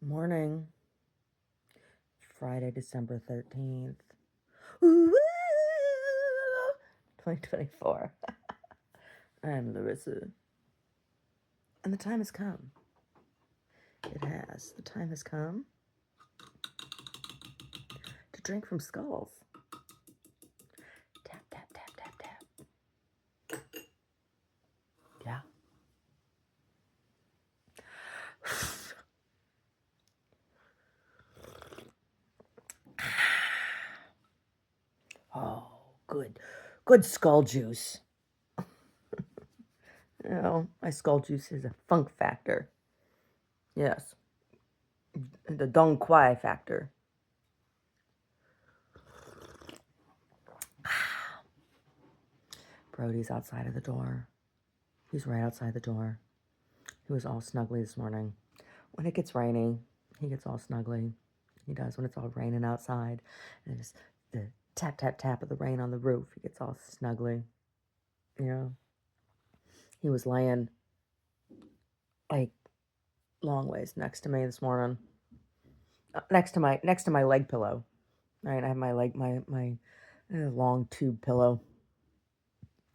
Morning, Friday, December 13th. Woo! 2024. I'm Larissa. And the time has come. It has. The time has come to drink from skulls. Tap, tap, tap, tap, tap. Yeah. Oh, good. Good skull juice. My skull juice is a funk factor. Yes. The Dong Quai factor. Brody's outside of the door. He's right outside the door. He was all snuggly this morning. When it gets rainy, he gets all snuggly. He does when it's all raining outside. And just the tap, tap, tap of the rain on the roof. He gets all snuggly. He was laying like long ways next to me this morning. Next to my leg pillow. Right, I have my long tube pillow.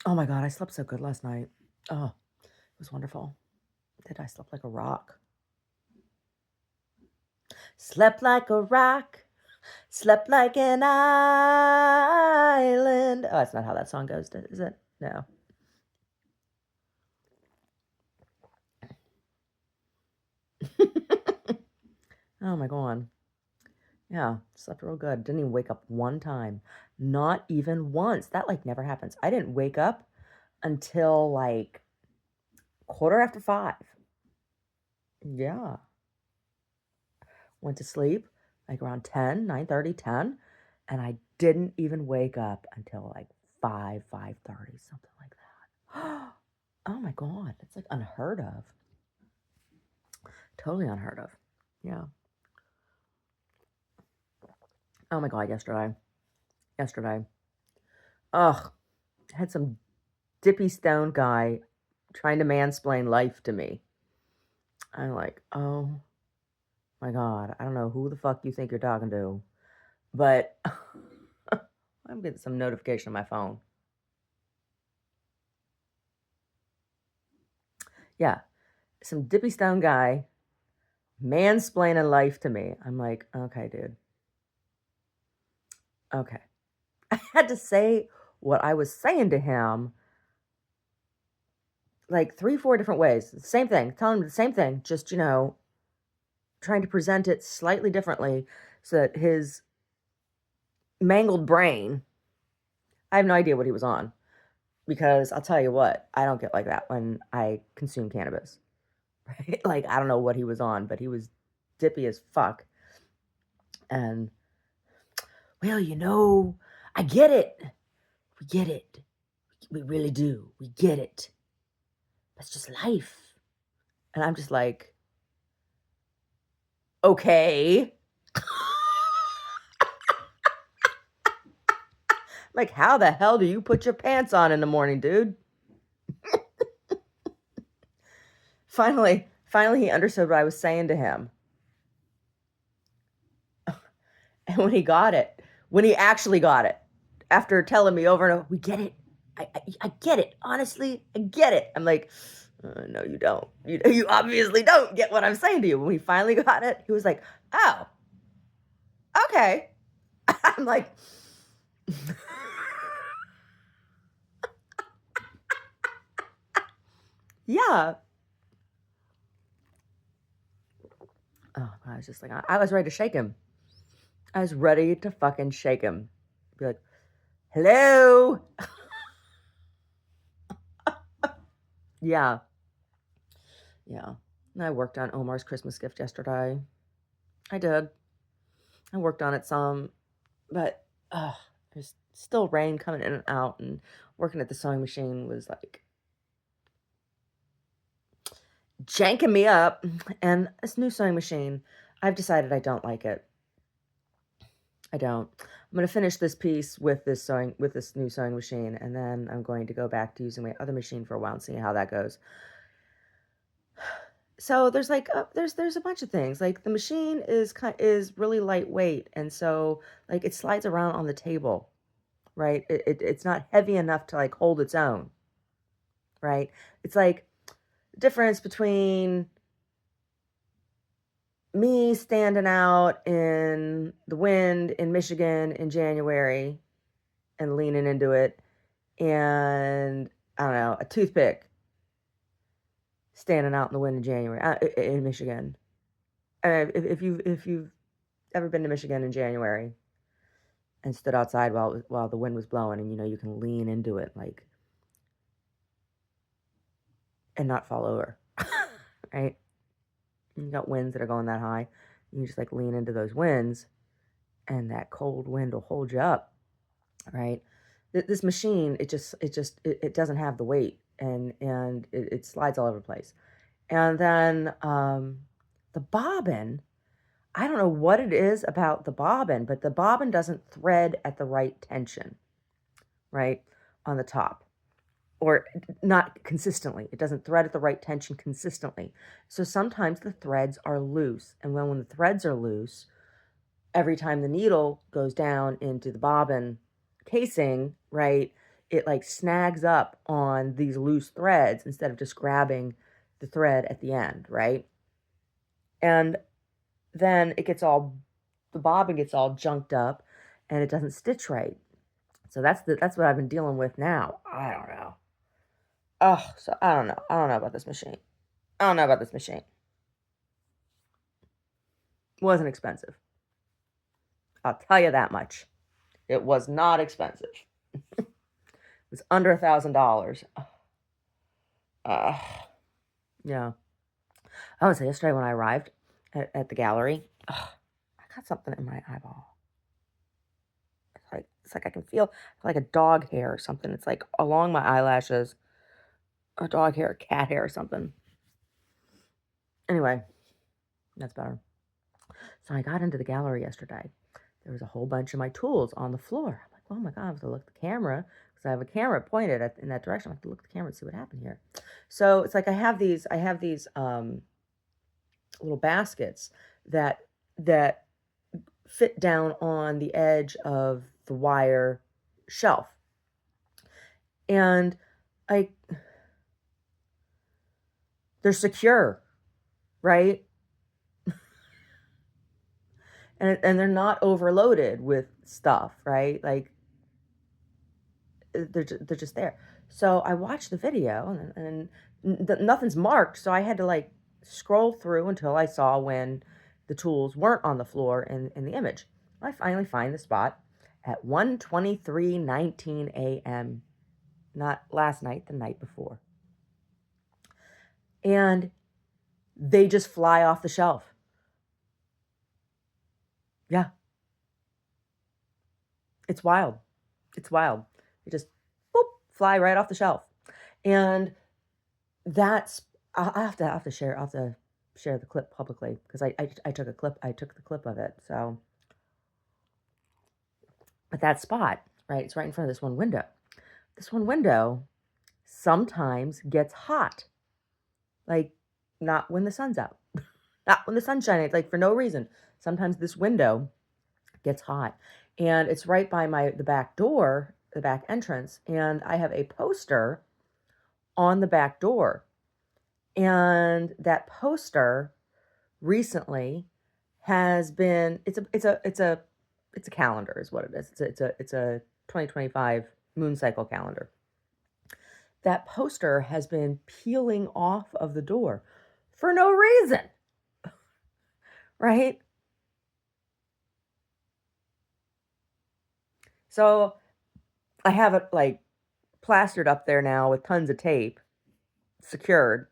Oh my God, I slept so good last night. Oh, it was wonderful. I slept like a rock. Slept like a rock. Slept like an island. Oh, that's not how that song goes, is it? No. Oh my God. Yeah, slept real good. Didn't even wake up one time. Not even once. That never happens. I didn't wake up until 5:15. Yeah. Went to sleep around 10, 9:30, 10, and I didn't even wake up until 5:30, something like that. Oh my God, it's unheard of. Totally unheard of. Yeah. Oh my God, yesterday. Ugh, had some dippy stone guy trying to mansplain life to me. I'm like, oh my God, I don't know who the fuck you think you're talking to, but I'm getting some notification on my phone. Yeah, some dippy stone guy mansplaining life to me. I'm like, okay, dude. Okay. I had to say what I was saying to him 3, 4 different ways. The same thing, telling him the same thing, just, trying to present it slightly differently so that his mangled brain, I have no idea what he was on, because I'll tell you what, I don't get like that when I consume cannabis. Right? I don't know what he was on, but he was dippy as fuck. And, well, I get it. We get it. We really do. We get it. That's just life. And I'm just like, okay. How the hell do you put your pants on in the morning, dude? Finally, he understood what I was saying to him. And when he actually got it, after telling me over and over, we get it. I get it. Honestly, I get it. I'm like, no, you don't. You obviously don't get what I'm saying to you. When he finally got it, he was like, oh, okay. I'm like, yeah. Oh, I was just I was ready to shake him. I was ready to fucking shake him. Be like, hello. Yeah. Yeah. And I worked on Omar's Christmas gift yesterday. I did. I worked on it some, but there's still rain coming in and out, and working at the sewing machine was janking me up. And this new sewing machine, I've decided I don't like it. I don't. I'm going to finish this piece with this new sewing machine, and then I'm going to go back to using my other machine for a while and see how that goes. So there's like there's a bunch of things. Like the machine is really lightweight, and so like it slides around on the table, right? It's not heavy enough to like hold its own, right? It's like difference between me standing out in the wind in Michigan in January and leaning into it, and I don't know, a toothpick standing out in the wind in January in Michigan. If you've ever been to Michigan in January and stood outside while the wind was blowing, and you can lean into it like and not fall over, right? You got winds that are going that high. You just like lean into those winds, and that cold wind will hold you up, right? This machine, it doesn't have the weight, and it slides all over the place. And then the bobbin, I don't know what it is about the bobbin, but the bobbin doesn't thread at the right tension, right, on the top, or not consistently. It doesn't thread at the right tension consistently. So sometimes the threads are loose, and when the threads are loose, every time the needle goes down into the bobbin casing, right, it like snags up on these loose threads instead of just grabbing the thread at the end, right? And then the bobbin gets all junked up and it doesn't stitch right. So that's what I've been dealing with now. I don't know. Oh, so I don't know. I don't know about this machine. I don't know about this machine. It wasn't expensive. I'll tell you that much. It was not expensive. It was under $1,000. Uh, yeah. I was yesterday when I arrived at the gallery. I got something in my eyeball. It's like I can feel like a dog hair or something. It's like along my eyelashes, a dog hair, cat hair or something. Anyway, that's better. So I got into the gallery yesterday. There was a whole bunch of my tools on the floor. I'm like, oh my God, I have to look at the camera because I have a camera pointed in that direction. I have to look at the camera and see what happened here. So it's like I have these little baskets that that fit down on the edge of the wire shelf. And I they're secure, right? And they're not overloaded with stuff, right? Like they're just there. So I watched the video and nothing's marked, so I had to like scroll through until I saw when the tools weren't on the floor in the image. I finally find the spot at 1:23:19 a.m. Not last night, the night before. And they just fly off the shelf. Yeah, it's wild. It's wild. They just boop, fly right off the shelf. And that's I have to share the clip publicly because I took a clip. I took the clip of it. So at that spot, right, it's right in front of this one window. This one window sometimes gets hot, like not when the sun's out, not when the sun's shining, like for no reason. Sometimes this window gets hot, and it's right by the back door, the back entrance, and I have a poster on the back door, and that poster recently has been it's a calendar is what it is. It's a 2025 moon cycle calendar. That poster has been peeling off of the door for no reason, right? So I have it like plastered up there now with tons of tape, secured,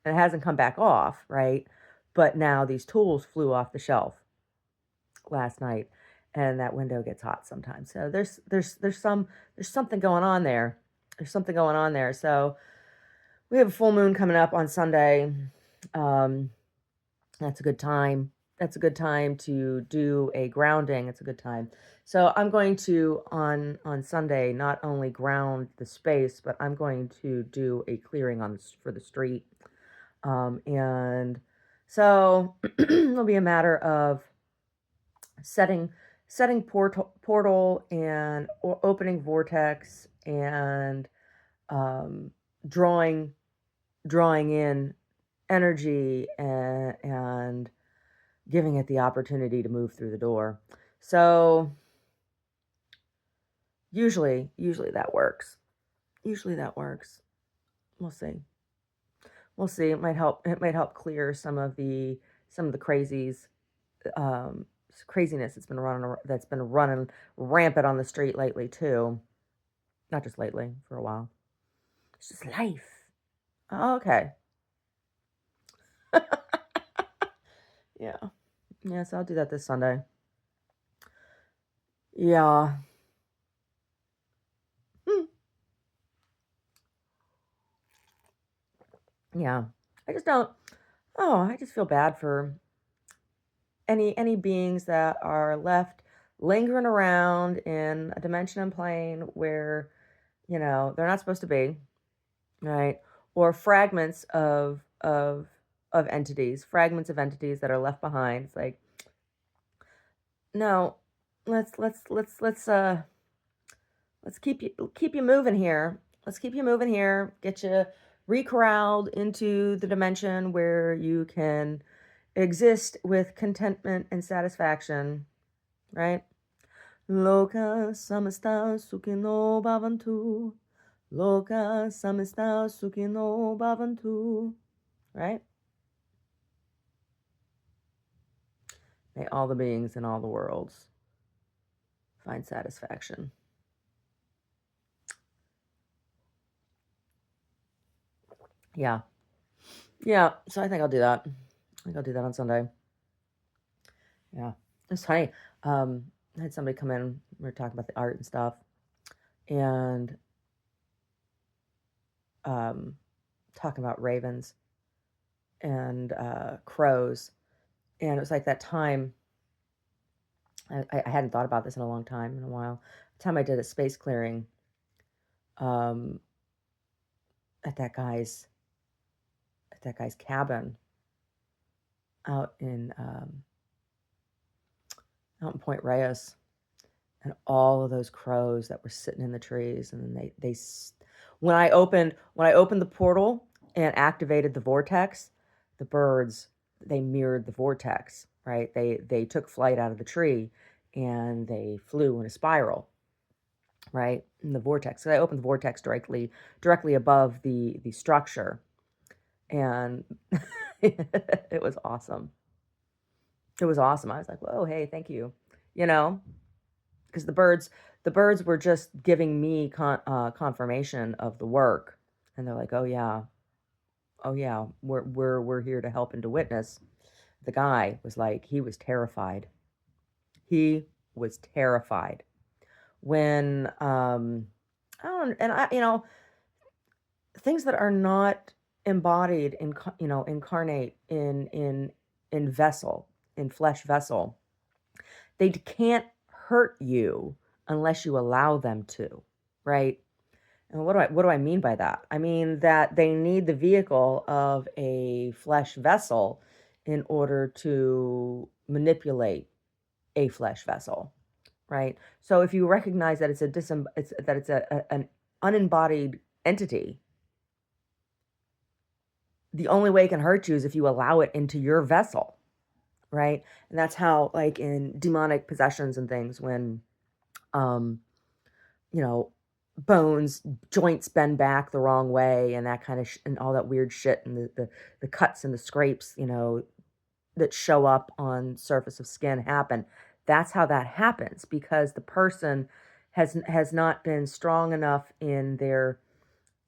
and it hasn't come back off, right? But now these tools flew off the shelf last night, and that window gets hot sometimes. So there's something going on there. There's something going on there. So we have a full moon coming up on Sunday. Um, that's a good time. That's a good time to do a grounding. It's a good time. So I'm going to on Sunday not only ground the space, but I'm going to do a clearing for the street. And so it'll be a matter of setting portal and opening vortex and um, drawing in energy and giving it the opportunity to move through the door. So usually that works. Usually that works. We'll see. We'll see. It might help clear some of the crazies, um, craziness that's been running rampant on the street lately too. Not just lately, for a while. It's just life. Oh, okay. Yeah. Yeah, so I'll do that this Sunday. Yeah. Hmm. Yeah. I just don't. Oh, I just feel bad for any beings that are left lingering around in a dimension and plane where, they're not supposed to be, right? Or fragments of entities that are left behind. It's like, no, let's keep you moving here. Let's keep you moving here. Get you recorralled into the dimension where you can exist with contentment and satisfaction, right? Loka samasta sukhino bhavantu. Loka samasta sukhino bhavantu. Right? May all the beings in all the worlds find satisfaction. Yeah. Yeah. So I think I'll do that. I think I'll do that on Sunday. Yeah. It's funny. I had somebody come in. We were talking about the art and stuff. And talking about ravens and crows. And it was like that time. I hadn't thought about this in a long time, in a while. The time I did a space clearing um, at that guy's cabin out in Point Reyes, and all of those crows that were sitting in the trees, and then they when I opened the portal and activated the vortex, the birds, they mirrored the vortex, right? They took flight out of the tree and they flew in a spiral, right? In the vortex. So I opened the vortex directly above the structure, and it was awesome. It was awesome. I was like, "Whoa, hey, thank you," because the birds were just giving me confirmation of the work, and they're like, oh yeah, we're here to help and to witness. The guy was like, he was terrified. He was terrified when I don't, and I, things that are not embodied in, incarnate in vessel, in flesh vessel, they can't hurt you unless you allow them to, right? And what do I mean by that? I mean that they need the vehicle of a flesh vessel in order to manipulate a flesh vessel, right? So if you recognize that it's an unembodied entity, the only way it can hurt you is if you allow it into your vessel, right? And that's how, like in demonic possessions and things, when um you know bones, joints bend back the wrong way, and that kind of and all that weird shit, and the cuts and the scrapes, that show up on surface of skin happen. That's how that happens, because the person has not been strong enough in their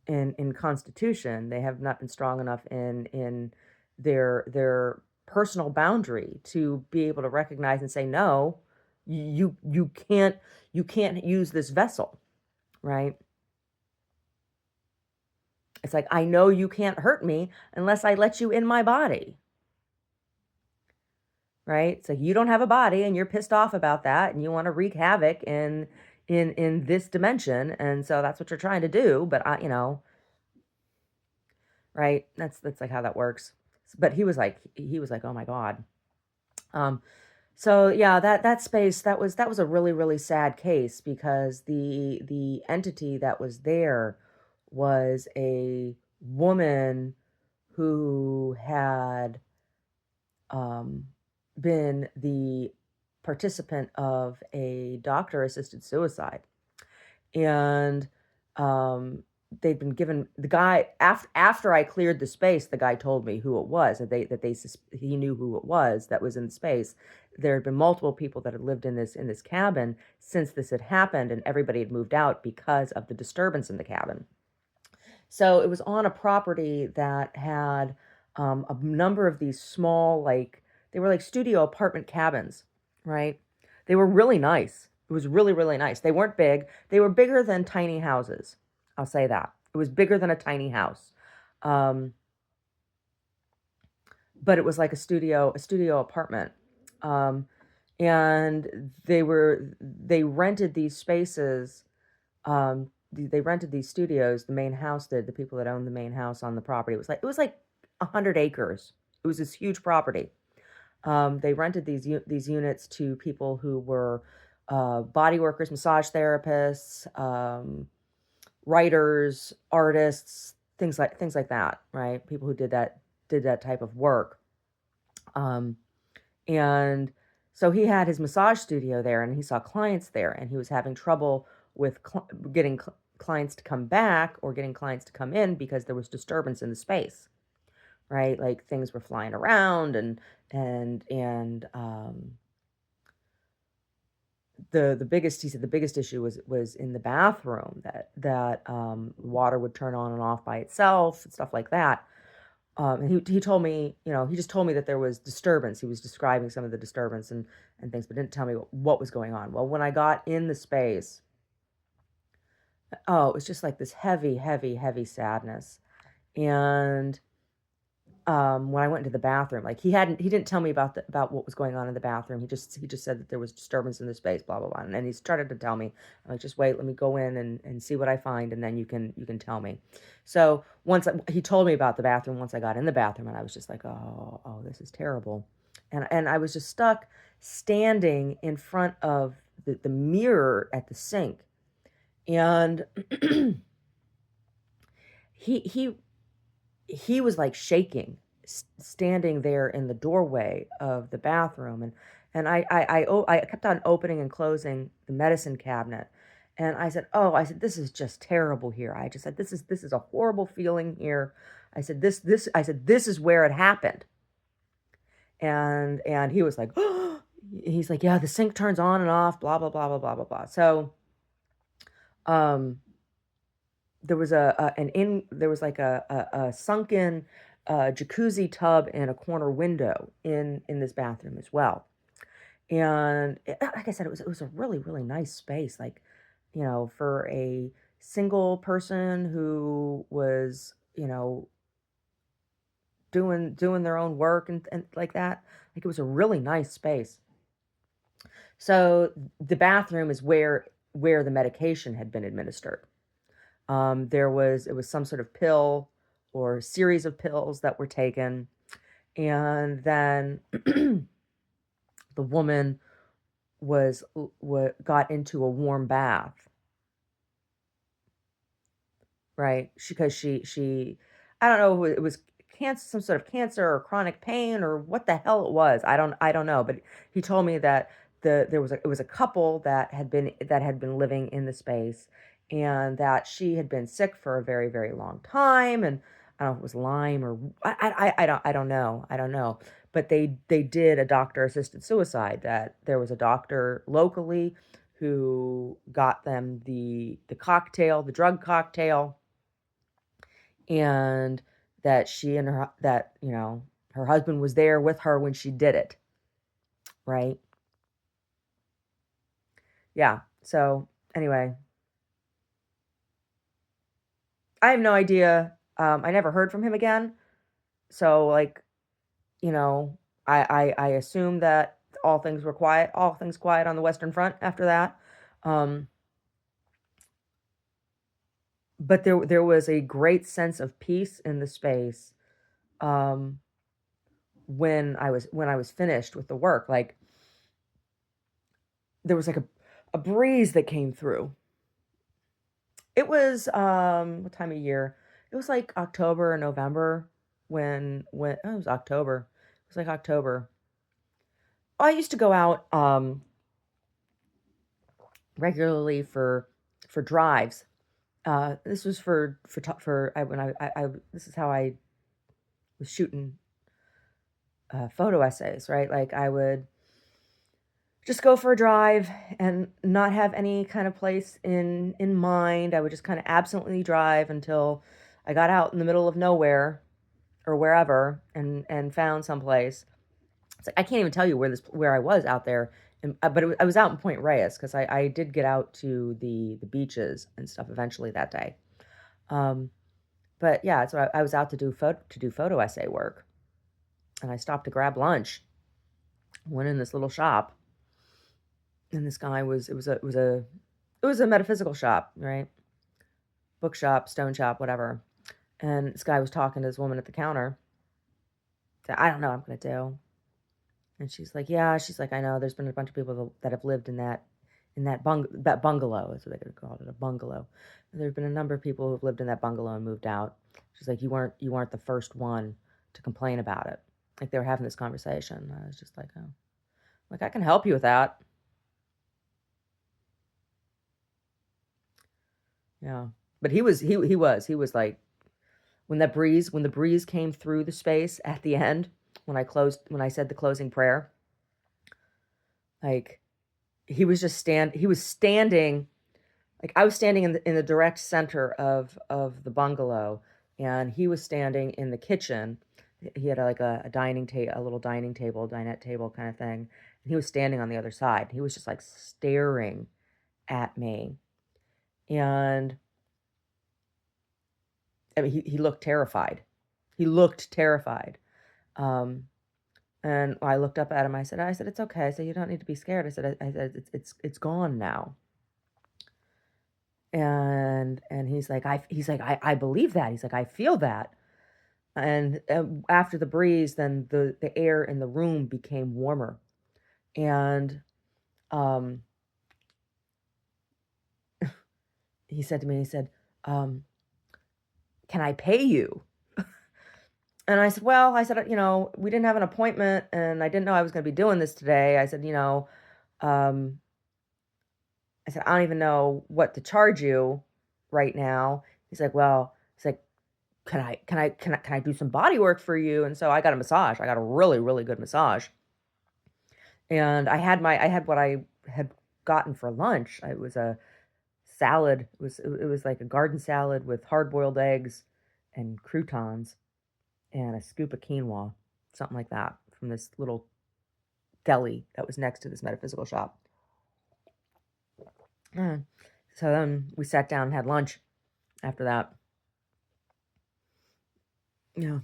in constitution. They have not been strong enough in their personal boundary to be able to recognize and say, no, you can't use this vessel, right? It's like, I know you can't hurt me unless I let you in my body, right? It's like, you don't have a body and you're pissed off about that and you want to wreak havoc in this dimension, and so that's what you're trying to do. But right? That's like how that works. But he was like, oh my God. Um, so yeah, that space, that was a really, really sad case because the entity that was there was a woman who had um, been the participant of a doctor assisted suicide. And um, they'd been given the guy after I cleared the space. The guy told me who it was, he knew who it was that was in the space. There had been multiple people that had lived in this cabin since this had happened, and everybody had moved out because of the disturbance in the cabin. So it was on a property that had a number of these small, like, they were like studio apartment cabins, right? They were really nice. It was really, really nice. They weren't big. They were bigger than tiny houses. I'll say that. It was bigger than a tiny house. Um, but it was like a studio apartment. Um, and they rented these spaces. They rented these studios. The main house did. The people that owned the main house on the property, it was like 100 acres. It was this huge property. They rented these units to people who were body workers, massage therapists, writers, artists, things like that. Right? People who did that type of work. Um, and so he had his massage studio there, and he saw clients there, and he was having trouble with getting clients to come back or getting clients to come in because there was disturbance in the space, right? Like things were flying around, and the biggest he said the biggest issue was in the bathroom, that water would turn on and off by itself and stuff like that. And he told me, he just told me that there was disturbance. He was describing some of the disturbance and things, but didn't tell me what was going on. Well, when I got in the space, oh, it was just like this heavy, heavy, heavy sadness. And when I went into the bathroom, like he didn't tell me about what was going on in the bathroom. He just said that there was disturbance in the space, blah blah blah. And then he started to tell me. I'm like, just wait, let me go in and see what I find, and then you can tell me. So he told me about the bathroom once I got in the bathroom, and I was just like, oh, this is terrible. And I was just stuck standing in front of the mirror at the sink, and he he was like shaking, standing there in the doorway of the bathroom. And I kept on opening and closing the medicine cabinet. And I said, this is just terrible here. I just said, this is a horrible feeling here. I said, this is where it happened. And he was like, he's like, yeah, the sink turns on and off, blah, blah, blah, blah, blah, blah, blah. So, um, there was there was like a sunken jacuzzi tub and a corner window in this bathroom as well. And like I said, it was a really, really nice space, like, for a single person who was, doing their own work and like that. Like, it was a really nice space. So the bathroom is where the medication had been administered. It was some sort of pill or series of pills that were taken, and then the woman got into a warm bath, right? Because she I don't know, it was cancer, some sort of cancer or chronic pain or what the hell it was. I don't know, but he told me that it was a couple that had been living in the space, and that she had been sick for a very, very long time. And I don't know if it was Lyme or I don't know. But they did a doctor assisted suicide, that there was a doctor locally who got them the cocktail, the drug cocktail, and that she and her that her husband was there with her when she did it, right? Yeah. So anyway, I have no idea. I never heard from him again. So, like, you know, I assume that all things quiet on the Western Front after that. Um, but there was a great sense of peace in the space, um, when I was finished with the work. Like, there was like a breeze that came through. It was, what time of year? It was like October or November when oh, it was October. It was like October. I used to go out, regularly for drives. This was for I when I this is how I was shooting, photo essays, right? Like, I would just go for a drive and not have any kind of place in mind. I would just kind of absently drive until I got out in the middle of nowhere or wherever and found some place. It's like I can't even tell you where I was out there, and, but I was out in Point Reyes because I did get out to the beaches and stuff eventually that day. Um, but yeah, so I was out to do photo essay work, and I stopped to grab lunch. Went in this little shop, and this guy was it was a metaphysical shop, right? Bookshop, stone shop, whatever. And this guy was talking to this woman at the counter. Said, I don't know what I'm gonna do. And she's like, yeah. She's like, I know. There's been a bunch of people that have lived that bungalow. That's what they could call it, a bungalow. And there's been a number of people who've lived in that bungalow and moved out. She's like, you weren't the first one to complain about it. Like, they were having this conversation. I was just like, oh, like, I can help you with that. Yeah. But he was like, when the breeze came through the space at the end, when I said the closing prayer, like, he was standing, like, I was standing in the direct center of the bungalow, and he was standing in the kitchen. He had a little dining table, dinette table kind of thing. And he was standing on the other side. He was just like staring at me. And I mean, he looked terrified. He looked terrified. Um, and I looked up at him. I said, it's okay. I said, you don't need to be scared. I said, it's gone now. And he's like, I believe that. He's like, I feel that. And after the breeze, then the air in the room became warmer. And um, he said to me, he said, um, can I pay you? And I said, well, I said, we didn't have an appointment, and I didn't know I was going to be doing this today. I said, um, I said, I don't even know what to charge you right now. He's like, well, he's like, can I do some body work for you? And so I got a massage. I got a really, really good massage. And I had what I had gotten for lunch. It was a salad. It was like a garden salad with hard-boiled eggs and croutons and a scoop of quinoa, something like that, from this little deli that was next to this metaphysical shop. Mm. So then we sat down and had lunch after that. Yeah,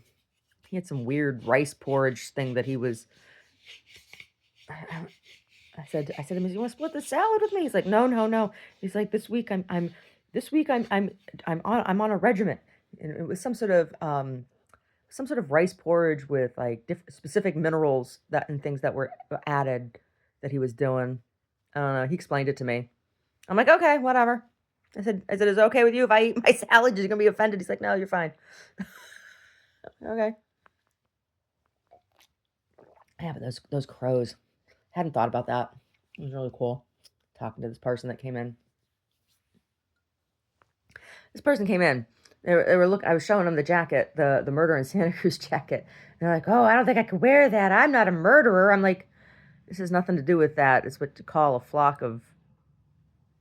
he had some weird rice porridge thing that he was. I said to him, "You want to split the salad with me?" He's like, "No, no, no." He's like, this week I'm on a regiment." And it was some sort of rice porridge with like specific minerals that and things that were added that he was doing. I don't know. He explained it to me. I'm like, okay, whatever. I said, is it okay with you if I eat my salad? You're gonna be offended. He's like, no, you're fine. Okay. Yeah, but those crows. Hadn't thought about that. It was really cool talking to this person that came in. This person came in. They were look. I was showing them the jacket, the murder in Santa Cruz jacket. And they're like, "Oh, I don't think I could wear that. I'm not a murderer." I'm like, "This has nothing to do with that. It's what to call a flock of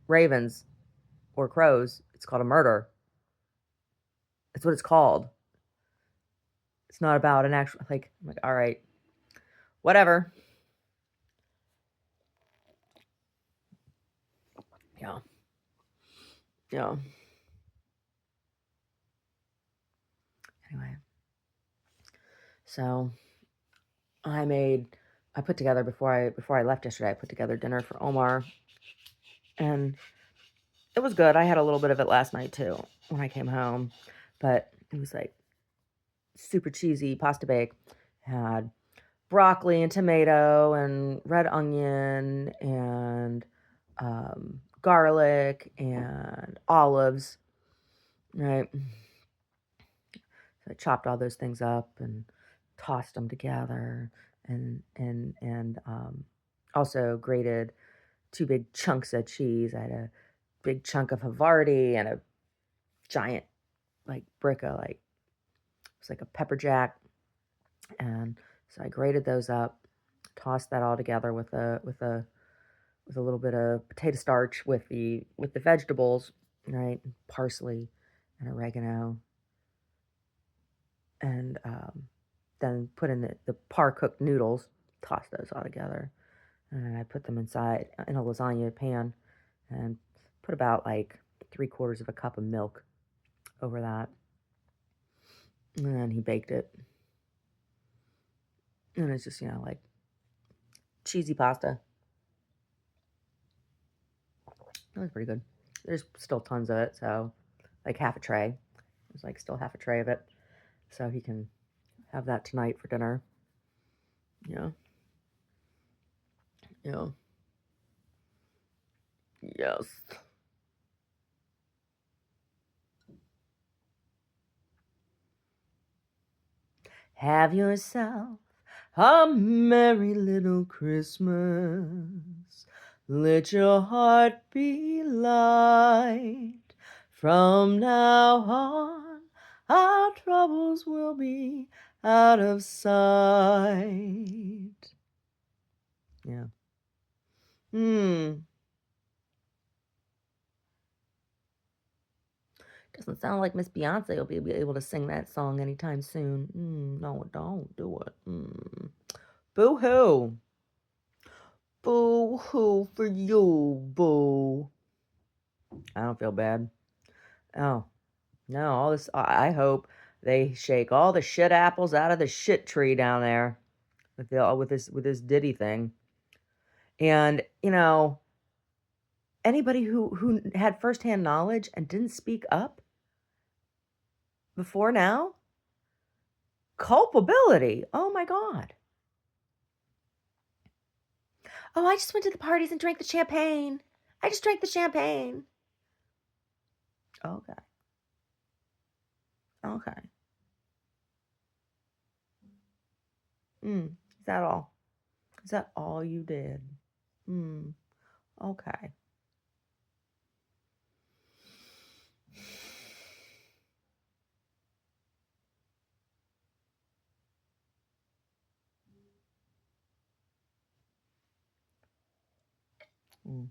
ravens or crows. It's called a murder. It's what it's called. It's not about an actual like." I'm like, "All right, whatever." Yeah, yeah. Anyway, so I made. I put together before I left yesterday. I put together dinner for Omar, and It was good. I had a little bit of it last night too when I came home, but it was like super cheesy pasta bake. Had broccoli and tomato and red onion and garlic and olives, right? So I chopped all those things up and tossed them together, and also grated two big chunks of cheese. I had a big chunk of Havarti and a giant like brick of like it was like a pepper jack, and so I grated those up, tossed that all together with a little bit of potato starch with the vegetables, right? Parsley and oregano, and then put in the par cooked noodles. Toss those all together, and I put them inside in a lasagna pan, and put about like 3/4 of a cup of milk over that, and then he baked it, and it's just like cheesy pasta. It was pretty good. There's still tons of it, so like half a tray. There's like still half a tray of it, so he can have that tonight for dinner. Yeah, yeah, yes. Have yourself a merry little Christmas. Let your heart be light. From now on, our troubles will be out of sight. Yeah. Hmm. Doesn't sound like Miss Beyonce will be able to sing that song anytime soon. No, don't do it. Boo hoo. Boo hoo for you, boo. I don't feel bad. Oh, no, all this. I hope they shake all the shit apples out of the shit tree down there with this Diddy thing. And anybody who had firsthand knowledge and didn't speak up before now, culpability. Oh my God. Oh, I just went to the parties and drank the champagne. I just drank the champagne. Okay. Okay. Is that all? Is that all you did? Hmm. Okay. Mm,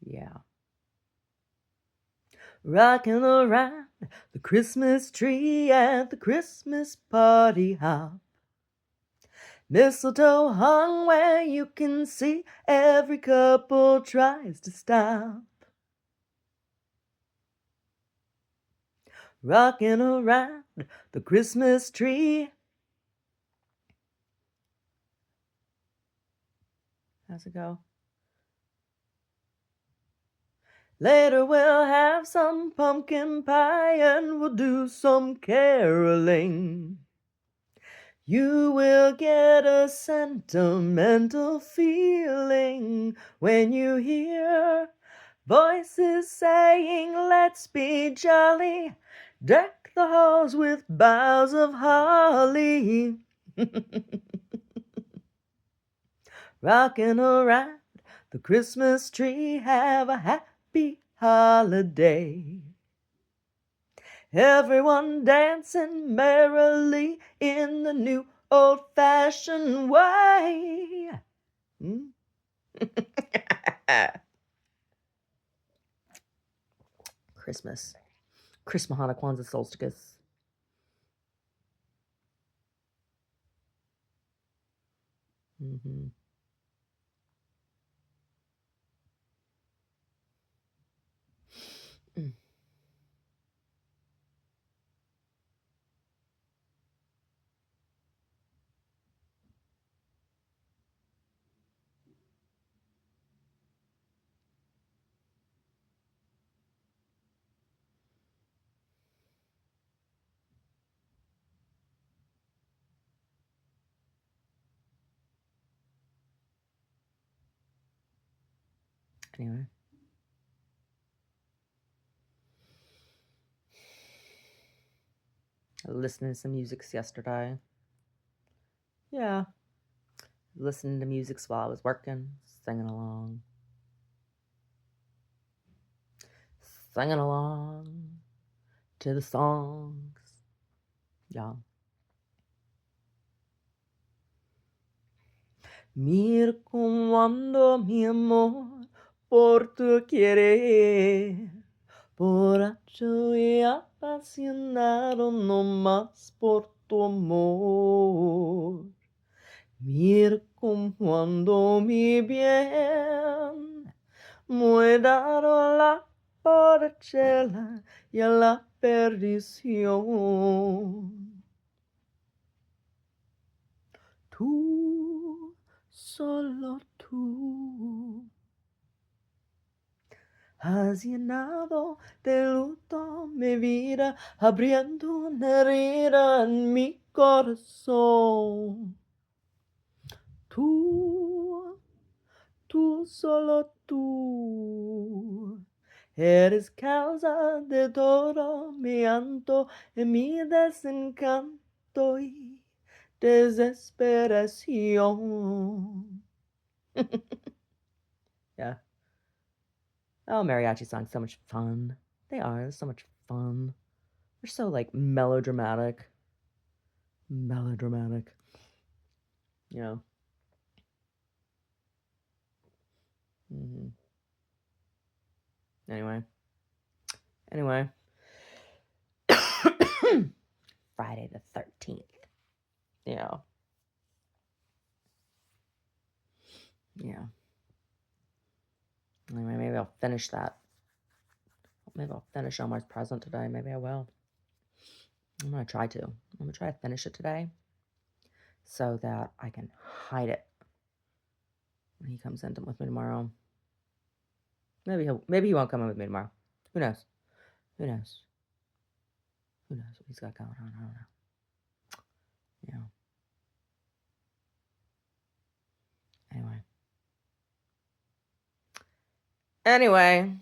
yeah. Rocking around the Christmas tree at the Christmas party hop. Mistletoe hung where you can see every couple tries to stop. Rocking around the Christmas tree. How's it go? Later we'll have some pumpkin pie and we'll do some caroling. You will get a sentimental feeling when you hear voices saying, let's be jolly, deck the halls with boughs of holly. Rocking around the Christmas tree, have a happy holiday. Everyone dancing merrily in the new old-fashioned way. Christmas. Chris Mahana Kwanzaa Solstice. Mm-hmm. Mm. Anyway. I listened to some music yesterday. Yeah. Listening to music while I was working, singing along. Singing along to the songs. Yeah. Mira cómo ando, mi amor, por tu querer. Borracho y apasionado no más por tu amor. Mira cómo ando, mi bien. Muy dado a la borrachera y a la perdición. Tú, solo tú, has llenado de luto mi vida, abriendo una herida en mi corazón. Tú, solo tú, eres causa de todo mi llanto y mi desencanto y desesperación. Yeah. Oh, mariachi songs, so much fun. They are. They're so much fun. They're so, like, melodramatic. Melodramatic. You know? Mm-hmm. Anyway. Friday the 13th. Yeah. Yeah. Anyway, maybe I'll finish that. Maybe I'll finish Omar's present today. Maybe I will. I'm going to try to. I'm going to try to finish it today so that I can hide it when he comes in with me tomorrow. Maybe he won't come in with me tomorrow. Who knows? Who knows? Who knows what he's got going on? I don't know. Yeah. Anyway.